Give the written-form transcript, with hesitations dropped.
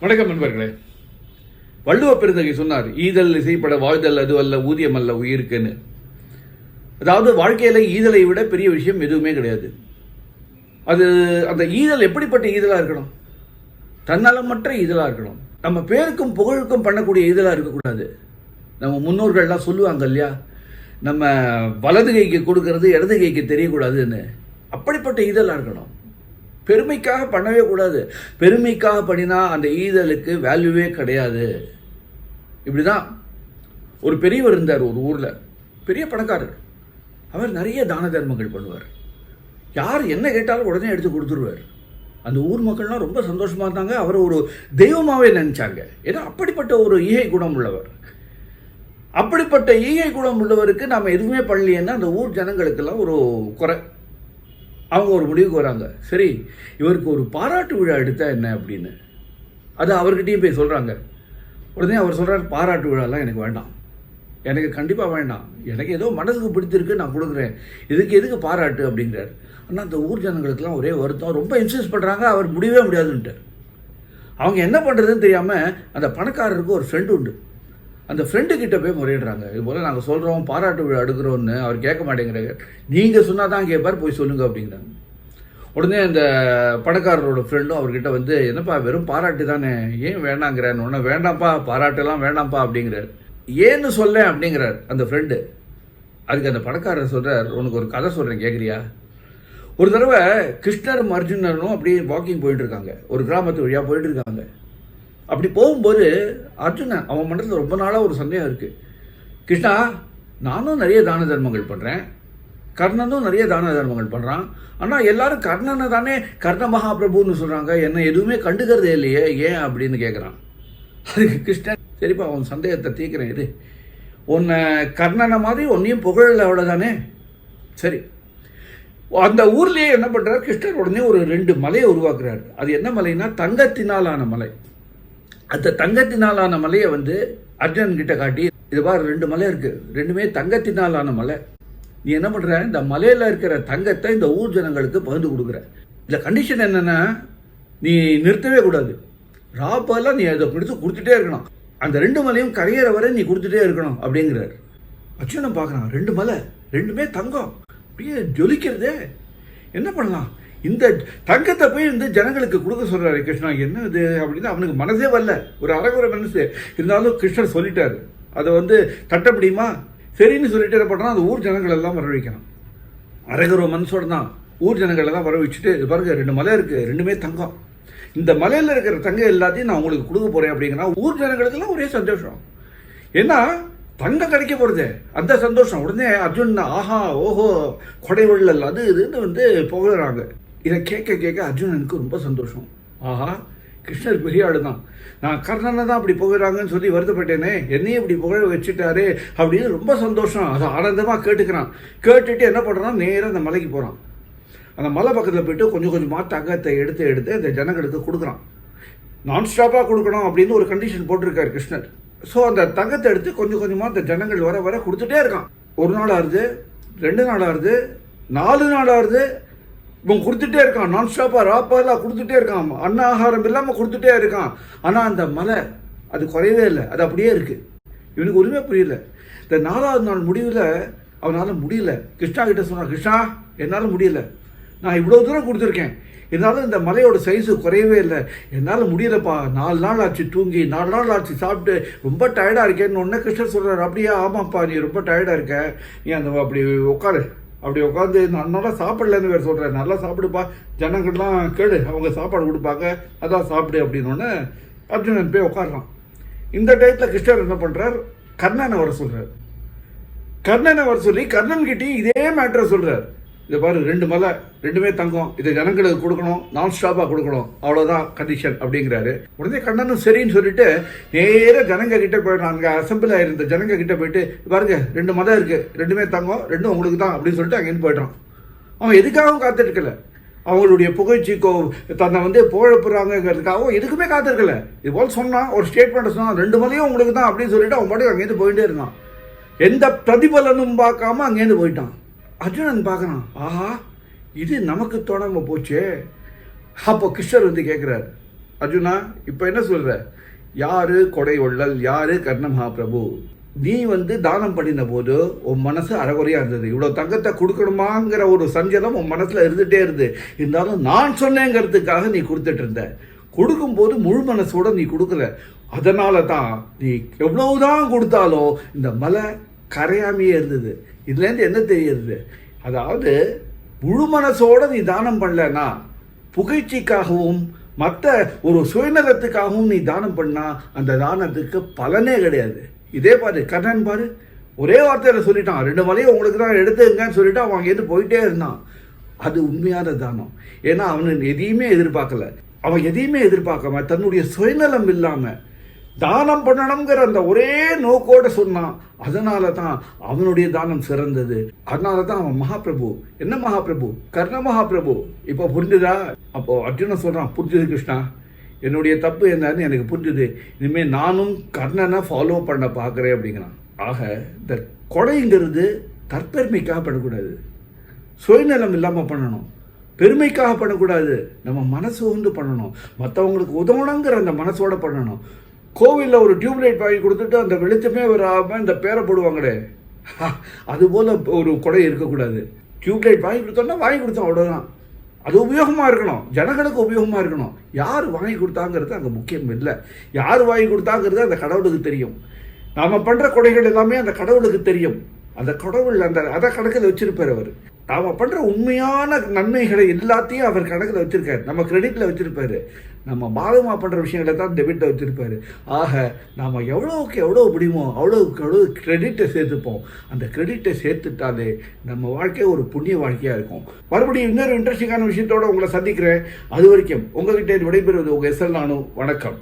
வணக்கம் நண்பர்களே. வள்ளுவ பெருந்தகை சொன்னார், ஈதல் இசைப்பட வாழ்தல் அது அல்ல ஊதியம் அல்ல உயிருக்குன்னு. அதாவது வாழ்க்கையில ஈதலை விட பெரிய விஷயம் எதுவுமே கிடையாது. அது அந்த ஈதல் எப்படிப்பட்ட ஈதலா இருக்கணும்? தன்னலமற்ற ஈதலா இருக்கணும். நம்ம பேருக்கும் புகழுக்கும் பண்ணக்கூடிய ஈதலா இருக்கக்கூடாது. நம்ம முன்னோர்கள்லாம் சொல்லுவாங்க இல்லையா, நம்ம வலது கைக்கு கொடுக்கறது இடது கைக்கு தெரியக்கூடாதுன்னு. அப்படிப்பட்ட ஈதலா இருக்கணும். பெருமைக்காக பண்ணவே கூடாது. பெருமைக்காக பண்ணினா அந்த ஈதலுக்கு வேல்யூவே கிடையாது. இப்படிதான் ஒரு பெரியவர் இருந்தார் ஒரு ஊர்ல, பெரிய பணக்காரர். அவர் நிறைய தான தர்மங்கள் பண்ணுவார். யார் என்ன கேட்டாலும் உடனே எடுத்து கொடுத்துருவார். அந்த ஊர் மக்கள்லாம் ரொம்ப சந்தோஷமா இருந்தாங்க. அவர் ஒரு தெய்வமாவே நினைச்சாங்க. ஏன்னா அப்படிப்பட்ட ஒரு ஈகை குணம் உள்ளவர். அப்படிப்பட்ட ஈகை குணம் உள்ளவருக்கு நாம எதுவுமே பண்ணலையேன்னா அந்த ஊர் ஜனங்களுக்கெல்லாம் ஒரு குறை. அவங்க ஒரு முடிவுக்கு வராங்க, சரி இவருக்கு ஒரு பாராட்டு விழா எடுத்தா என்ன அப்படின்னு. அது அவர்கிட்டையும் போய் சொல்றாங்க. உடனே அவர் சொல்றாரு, பாராட்டு விழாலாம் எனக்கு வேண்டாம், எனக்கு கண்டிப்பா வேண்டாம், எனக்கு ஏதோ மனசுக்கு பிடித்திருக்கு நான் கொடுக்குறேன், எதுக்கு பாராட்டு அப்படிங்கிறார். ஆனால் அந்த ஊர் ஜனங்களுக்கெல்லாம் ஒரே வருத்தம், ரொம்ப இன்சிஸ்ட் பண்றாங்க, அவர் முடியவே முடியாதுன்ட்டு. அவங்க என்ன பண்றதுன்னு தெரியாம அந்த பணக்காரருக்கு ஒரு ஃப்ரெண்டு உண்டு. அந்த ஃப்ரெண்டு கிட்ட போய் முறையிடுறாங்க, இது போல நாங்கள் சொல்றோம் பாராட்டு விழா எடுக்கிறோன்னு. அவர் கேட்க மாட்டேங்கிறாங்க, நீங்க சொன்னாதான் கேட்பார், போய் சொல்லுங்க அப்படிங்கிறாங்க. உடனே அந்த பணக்காரரோட ஃப்ரெண்டும் அவர்கிட்ட வந்து, என்னப்பா வெறும் பாராட்டு தானே, ஏன் வேணாங்கிறேன்னு. உடனே வேண்டாம்ப்பா, பாராட்டெல்லாம் வேண்டாம்ப்பா அப்படிங்கிறார். ஏன்னு சொல்ல அப்படிங்கிறார் அந்த ஃப்ரெண்டு. அதுக்கு அந்த பணக்காரர் சொல்றார், உனக்கு ஒரு கதை சொல்றேன் கேட்குறியா. ஒரு தடவை கிருஷ்ணரும் அர்ஜுனரும் அப்படியே வாக்கிங் போயிட்டு இருக்காங்க, ஒரு கிராமத்து வழியா போயிட்டு இருக்காங்க. அப்படி போகும்போது அர்ஜுனன், அவன் மனசில் ரொம்ப நாளாக ஒரு சந்தேகம் இருக்கு. கிருஷ்ணா, நானும் நிறைய தான தர்மங்கள் பண்ணுறேன், கர்ணனும் நிறைய தான தர்மங்கள் பண்ணுறான், ஆனால் எல்லாரும் கர்ணனை தானே கர்ண மகாபிரபுன்னு சொல்கிறாங்க, என்ன எதுவுமே கண்டுக்கிறதே இல்லையே, ஏன் அப்படின்னு கேட்குறான். அதுக்கு கிருஷ்ணன், சரிப்பா அவன் சந்தேகத்தை தீர்க்கிறேன், இது உன்னை கர்ணனை மாதிரி ஒன்றையும் புகழல அவ்வளோதானே, சரி. அந்த ஊர்லேயே என்ன பண்ணுறார் கிருஷ்ணர், உடனே ஒரு 2 மலையை உருவாக்குறாரு. அது என்ன மலைன்னா தங்கத்தினாலான மலை. அந்த தங்கத்தினாலான மலையை வந்து அர்ஜுனன் கிட்ட காட்டி, இது பாரு 2 மலை இருக்கு, 2மே தங்கத்தினாலான மலை, நீ என்ன பண்ற, இந்த மலையில இருக்கிற தங்கத்தை இந்த ஊர் ஜனங்களுக்கு பகிர்ந்து கொடுக்குற. இந்த கண்டிஷன் என்னன்னா, நீ நிறுத்தவே கூடாது, ராப்பெல்லாம் நீ அதை பிடித்து கொடுத்துட்டே இருக்கணும், அந்த 2 மலையும் கரையிற வரை நீ கொடுத்துட்டே இருக்கணும் அப்படிங்கிறார். அர்ஜுனன் பார்க்கறான், 2 மலை 2மே தங்கம், அப்படியே ஜொலிக்கிறதே, என்ன பண்ணலாம், இந்த தங்கத்தை போய் இந்த ஜனங்களுக்கு கொடுக்க சொல்றாரு கிருஷ்ணா, என்ன இது அப்படின்னு அவனுக்கு மனசே வரல, ஒரு அரைகுறை மனசு இருந்தாலும் கிருஷ்ணர் சொல்லிட்டாரு, அதை வந்து தட்ட முடியுமா, சரின்னு சொல்லிட்டு என்ன பண்றான், அந்த ஊர் ஜனங்கள் எல்லாம் வர வைக்கணும். அரைகுறை மனசோட தான் ஊர் ஜனங்கள் எல்லாம் வர வச்சுட்டு, இது பாருங்க 2 மலை இருக்கு, 2மே தங்கம், இந்த மலையில இருக்கிற தங்கம் எல்லாத்தையும் நான் உங்களுக்கு கொடுக்க போறேன் அப்படிங்கிறா. ஊர் ஜனங்களுக்கு எல்லாம் ஒரே சந்தோஷம், ஏன்னா தங்கம் கிடைக்க போறது, அந்த சந்தோஷம். உடனே அர்ஜுன், ஆஹா ஓஹோ கொடை வள்ளல் அது இதுன்னு வந்து புகழறாங்க. இதை கேட்க அர்ஜுனனுக்கு ரொம்ப சந்தோஷம். ஆஹா, கிருஷ்ணர் பெரிய ஆளு தான், நான் கர்ணனை தான் அப்படி புகழாங்கன்னு சொல்லி வருத்தப்பட்டேனே, என்னையும் இப்படி புகழ வச்சுட்டாரு அப்படின்னு ரொம்ப சந்தோஷம். அதை ஆனந்தமா கேட்டுக்கிறான். கேட்டுட்டு என்ன பண்றான், நேராக அந்த மலைக்கு போறான். அந்த மலை பக்கத்தில் போயிட்டு கொஞ்சம் கொஞ்சமாக தங்கத்தை எடுத்து அந்த ஜனங்களுக்கு கொடுக்குறான். நான் ஸ்டாப்பாக கொடுக்கணும் அப்படின்னு ஒரு கண்டிஷன் போட்டிருக்காரு கிருஷ்ணர். ஸோ அந்த தங்கத்தை எடுத்து கொஞ்சம் கொஞ்சமாக அந்த ஜனங்கள் வர கொடுத்துட்டே இருக்கான். 1 நாள் ஆறுது, 2 நாள் ஆறுது, 4 நாள் ஆறுது, இவன் கொடுத்துட்டே இருக்கான். நான் ஸ்டாப்பா ராப்பெல்லாம் கொடுத்துட்டே இருக்கான், அன்ன ஆகாரம் இல்லாமல் கொடுத்துட்டே இருக்கான். ஆனால் அந்த மலை அது குறையவே இல்லை, அது அப்படியே இருக்கு. இவனுக்கு ஒன்றுமே புரியல. இந்த 4வது நாள் முடிவில் அவனால் முடியல. கிருஷ்ணா கிட்ட சொன்னான், கிருஷ்ணா என்னால் முடியல, நான் இவ்வளோ தூரம் கொடுத்துருக்கேன், இருந்தாலும் இந்த மலையோட சைஸு குறையவே இல்லை, என்னால் முடியலப்பா, 4 நாள் ஆச்சு தூங்கி, 4 நாள் ஆச்சு சாப்பிட்டு, ரொம்ப டயர்டாக இருக்கேன்னு ஒன்றே கிருஷ்ணர் சொல்கிறார். அப்படியா, ஆமாப்பா நீ ரொம்ப டயர்டாக இருக்க, நீ அந்த அப்படி உட்காரு, அப்படி உட்காந்து நான் நல்லா சாப்பிடலன்னு வேறு சொல்கிறேன், நல்லா சாப்பிடுப்பா, ஜனங்கள்லாம் கேடு, அவங்க சாப்பாடு கொடுப்பாங்க, அதான் சாப்பிடு அப்படின்னு அர்ஜுனன் போய் உட்காடுறான். இந்த டயத்தில் கிருஷ்ணர் என்ன பண்ணுறார், கர்ணனை வர சொல்கிறார். கர்ணனை வர சொல்லி கர்ணன்கிட்டையும் இதே மேட்டரை சொல்கிறார். இதை பாரு 2 மலை 2மே தங்கம், இதை ஜனங்களுக்கு கொடுக்கணும், நான் ஸ்டாப்பாக கொடுக்கணும், அவ்வளோதான் கண்டிஷன் அப்படிங்கிறாரு. உடனே கண்ணனும் சரின்னு சொல்லிட்டு நேராக ஜனங்க கிட்ட போயிடுறான். அங்கே அசம்பிள் ஆயிருந்த ஜனங்க கிட்ட போயிட்டு, பாருங்க 2 மலை இருக்கு, 2மே தங்கம், 2ம் உங்களுக்கு தான் அப்படின்னு சொல்லிட்டு அங்கேருந்து போயிடுறான். அவன் எதுக்காகவும் காத்துருக்கல, அவங்களுடைய புகழ்ச்சிக்கோ தன்னை வந்து புகழப்புறாங்கிறதுக்காகவும் எதுக்குமே காத்திருக்கல. இது போல் சொன்னான், ஒரு ஸ்டேட்மெண்ட் சொன்னான், 2 மலையும் உங்களுக்கு தான் அப்படின்னு சொல்லிட்டு அவன் பாட்டுக்கு அங்கேருந்து போயிட்டே இருந்தான். எந்த பிரதிபலனும் பார்க்காம அங்கேருந்து போயிட்டான். அர்ஜுனன் பார்க்கறான், ஆஹா இது நமக்கு தோணாம போச்சே. அப்போ கிருஷ்ணர் வந்து கேட்கிறார், அர்ஜுனா, இப்ப என்ன சொல்ற? யாரு கொடை வள்ளல், யாரு கர்ண மகாபிரபு? நீ தானம் பண்ணின போது உன் மனசு அறகுறையா இருந்தது. இவ்வளவு தங்கத்தை கொடுக்கணுமாங்கிற ஒரு சஞ்சலம் உன் மனசுல இருந்துட்டே இருந்து. இருந்தாலும் நான் சொன்னேங்கிறதுக்காக நீ கொடுத்துட்டு இருந்த. கொடுக்கும்போது முழு மனசோட நீ கொடுக்கல. அதனால தான் நீ எவ்வளவுதான் கொடுத்தாலும் இந்த மலை கரையாமையே இருந்தது. இதுல இருந்து என்ன தெரியுது? அதாவது முழு மனசோட நீ தானம் பண்ணலன்னா, புகழ்ச்சிக்காகவும் மற்ற ஒரு சுயநலத்துக்காகவும் நீ தானம் பண்ணா அந்த தானத்துக்கு பலனே கிடையாது. இதே பாரு, கர்ணன் பாரு, ஒரே வார்த்தையில சொல்லிட்டான், 2 மலையை உங்களுக்கு தான் எடுத்துங்கன்னு சொல்லிட்டு அவன் அங்கேருந்து போயிட்டே இருந்தான். அது உண்மையான தானம். ஏன்னா அவன் எதையுமே எதிர்பார்க்கல. அவன் எதையுமே எதிர்பார்க்காம தன்னுடைய சுயநலம் இல்லாம தானம் பண்ணணுங்கிற அந்த ஒரே நோக்கோட சொன்னான். அதனால தான் அவனுடைய தானம் சிறந்தது. அதனால தான் அவன் மகாபிரபு. என்ன மகாபிரபு? கர்ண மகாபிரபு. இப்போ புரிஞ்சுதா? அப்போ அர்ஜுனன் சொல்றான், புரிஞ்சுது கிருஷ்ணா, என்னுடைய தப்பு என்னன்னு எனக்கு புரிஞ்சுது. இனிமேல் நானும் கர்ணனை ஃபாலோ பண்ண பார்க்குறேன் அப்படிங்கிறான். ஆக இந்த கொடைங்கிறது தற்பெருமைக்காக பண்ணக்கூடாது, சுயநலம் இல்லாமல் பண்ணணும், பெருமைக்காக பண்ணக்கூடாது. நம்ம மனசு பண்ணணும், மற்றவங்களுக்கு உதவணுங்கிற அந்த மனசோட பண்ணணும். கோவிலில் ஒரு டியூப்லைட் வாங்கி கொடுத்துட்டு அந்த வெளிச்சமே வராமல் இந்த பேரை போடுவாங்களே, அதுபோல் ஒரு கொடை இருக்கக்கூடாது. டியூப்லைட் வாங்கி கொடுத்தோம்னா வாங்கி கொடுத்தோம், அவ்வளோதான். அது உபயோகமாக இருக்கணும், ஜனங்களுக்கு உபயோகமாக இருக்கணும். யார் வாங்கி கொடுத்தாங்கிறது அங்கே முக்கியம் இல்லை. யார் வாங்கி கொடுத்தாங்கிறது அந்த கடவுளுக்கு தெரியும். நாம் பண்ணுற கொடைகள் எல்லாமே அந்த கடவுளுக்கு தெரியும். அந்த கடவுள் அதை கணக்கில் வச்சிருப்பார். அவர் நாம் பண்ணுற உண்மையான நன்மைகளை எல்லாத்தையும் அவர் கணக்கில் வச்சிருக்காரு, நம்ம கிரெடிட்டில் வச்சிருப்பாரு. நம்ம பாதமாக பண்ணுற விஷயங்களை தான் டெபிட்டில் வச்சிருப்பாரு. ஆக நாம் எவ்வளோவுக்கு எவ்வளோ முடியுமோ அவ்வளோவுக்கு எவ்வளோ கிரெடிட்டை சேர்த்துப்போம். அந்த கிரெடிட்டை சேர்த்துட்டாலே நம்ம வாழ்க்கை ஒரு புண்ணிய வாழ்க்கையாக இருக்கும். மறுபடியும் இன்னொரு இன்ட்ரெஸ்டிங்கான விஷயத்தோடு உங்களை சந்திக்கிறேன். அது வரைக்கும் உங்ககிட்ட விடைபெறுவது உங்கள் எஸ்எல் நானு. வணக்கம்.